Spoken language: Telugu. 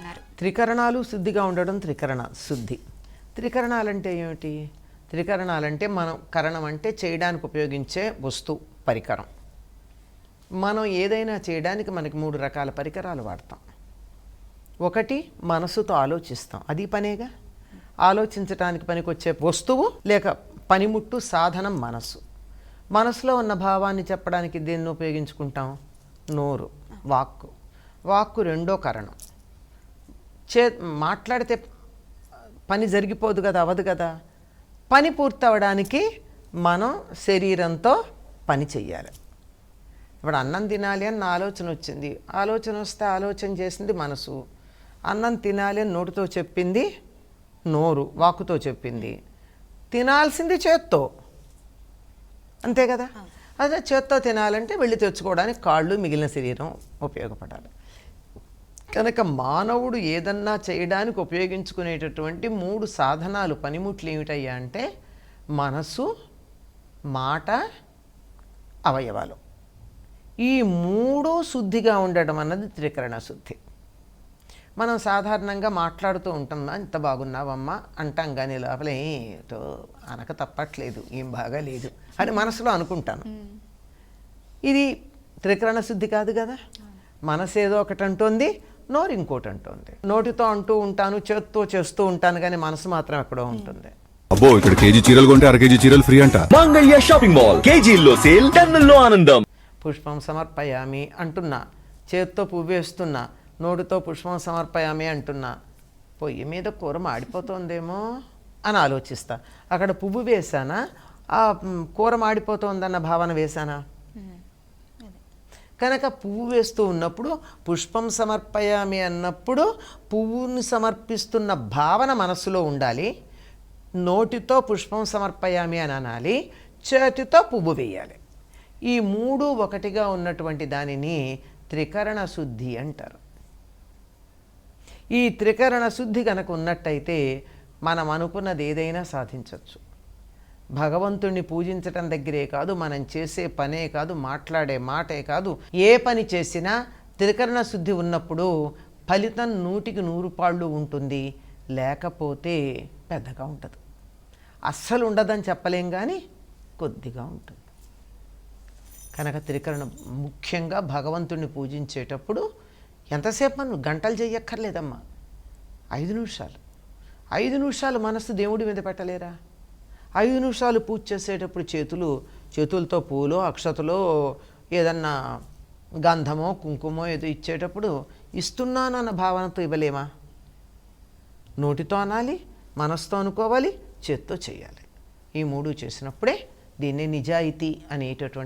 అన్నారు. త్రికరణాలు శుద్ధిగా ఉండడం త్రికరణ శుద్ధి. త్రికరణాలంటే ఏమిటి? త్రికరణాలంటే మనం కరణం అంటే చేయడానికి ఉపయోగించే వస్తువు, పరికరం. మనం ఏదైనా చేయడానికి మనకి 3 రకాల పరికరాలు వాడతాం. ఒకటి మనసుతో ఆలోచిస్తాం, అది పనేగా. ఆలోచించడానికి పనికొచ్చే వస్తువు లేక పనిముట్టు సాధనం మనసు. మనసులో ఉన్న భావాన్ని చెప్పడానికి దేన్ని ఉపయోగించుకుంటాం? నోరు, వాక్కు. వాక్కు రెండో కరణం. మాట్లాడితే పని జరిగిపోదు కదా, అవదు కదా. పని పూర్తవడానికి మనం శరీరంతో పని చెయ్యాలి. ఇప్పుడు అన్నం తినాలి అని నా ఆలోచన వచ్చింది, ఆలోచన వస్తే ఆలోచన చేసింది మనసు. అన్నం తినాలి అని నోటితో చెప్పింది నోరు, వాక్కుతో చెప్పింది. తినాల్సింది చేత్తో, అంతే కదా. అదే చేత్తో తినాలంటే వెళ్ళి తెచ్చుకోవడానికి కాళ్ళు, మిగిలిన శరీరం ఉపయోగపడాలి. కనుక మానవుడు ఏదన్నా చేయడానికి ఉపయోగించుకునేటటువంటి 3 సాధనాలు, పనిముట్లు ఏమిటయ్యా అంటే మనసు, మాట, అవయవాలు. ఈ 3 శుద్ధిగా ఉండడం అన్నది త్రికరణ శుద్ధి. మనం సాధారణంగా మాట్లాడుతూ ఉంటాం, ఇంత బాగున్నావమ్మా అంటాం, కానీ లోపల ఏటో అనక తప్పట్లేదు, ఏం బాగా లేదు అని మనసులో అనుకుంటాను. ఇది త్రికరణ శుద్ధి కాదు కదా. మనసు ఏదో ఒకటి అంటుంది, నోరు ఇంకోటి అంటుంది. నోటితో అంటూ ఉంటాను, చేత్తో చేస్తూ ఉంటాను, కానీ మనసు మాత్రం ఎక్కడో ఉంటుంది. అబ్బో, ఇక్కడ కేజీ చీరలు కొంటే అర కేజీ చీరలు ఫ్రీ అంట. మంగళ్య షాపింగ్ మాల్, కేజీల్లో సేల్, టన్నుల్లో ఆనందం. పుష్పం సమర్పయామి అంటున్నా, చేత్తో పువ్వు వేస్తున్నా, నోటితో పుష్పం సమర్పయామి అంటున్నా. పొయ్యి మీద కూర మాడిపోతుందేమో అని ఆలోచిస్తా. అక్కడ పువ్వు వేసానా, ఆ కూర మాడిపోతుందన్న భావన వేశానా? కనుక పువ్వు వేస్తూ ఉన్నప్పుడు పుష్పం సమర్పయామి అన్నప్పుడు పువ్వుని సమర్పిస్తున్న భావన మనస్సులో ఉండాలి. నోటితో పుష్పం సమర్పయామి అని అనాలి, చేతితో పువ్వు వేయాలి. ఈ 3 ఒకటిగా ఉన్నటువంటి దానిని త్రికరణ శుద్ధి అంటారు. ఈ త్రికరణ శుద్ధి కనుక ఉన్నట్టయితే మనం అనుకున్నది ఏదైనా సాధించవచ్చు. భగవంతుణ్ణి పూజించటం దగ్గరే కాదు, మనం చేసే పనే కాదు, మాట్లాడే మాటే కాదు, ఏ పని చేసినా త్రికరణ శుద్ధి ఉన్నప్పుడు ఫలితం 100కి 100 పాళ్ళు ఉంటుంది, లేకపోతే పెద్దగా ఉంటుంది. అస్సలు ఉండదని చెప్పలేం, కానీ కొద్దిగా ఉంటుంది. కనుక త్రికరణ ముఖ్యంగా భగవంతుణ్ణి పూజించేటప్పుడు ఎంతసేపు మనం గంటలు చెయ్యక్కర్లేదమ్మా, 5 నిమిషాలు. 5 నిమిషాలు మనసు దేవుడి మీద పెట్టలేరా? 5 నిమిషాలు పూజ చేసేటప్పుడు చేతులతో పూలో, అక్షతలో, ఏదన్నా గంధమో కుంకుమో ఏదో ఇచ్చేటప్పుడు ఇస్తున్నానన్న భావనతో ఇవ్వలేమా? నోటితో అనాలి, మనసుతో అనుకోవాలి, చేత్తో చేయాలి. ఈ 3 చేసినప్పుడే దీన్ని నిజాయితీ అనేటటువంటి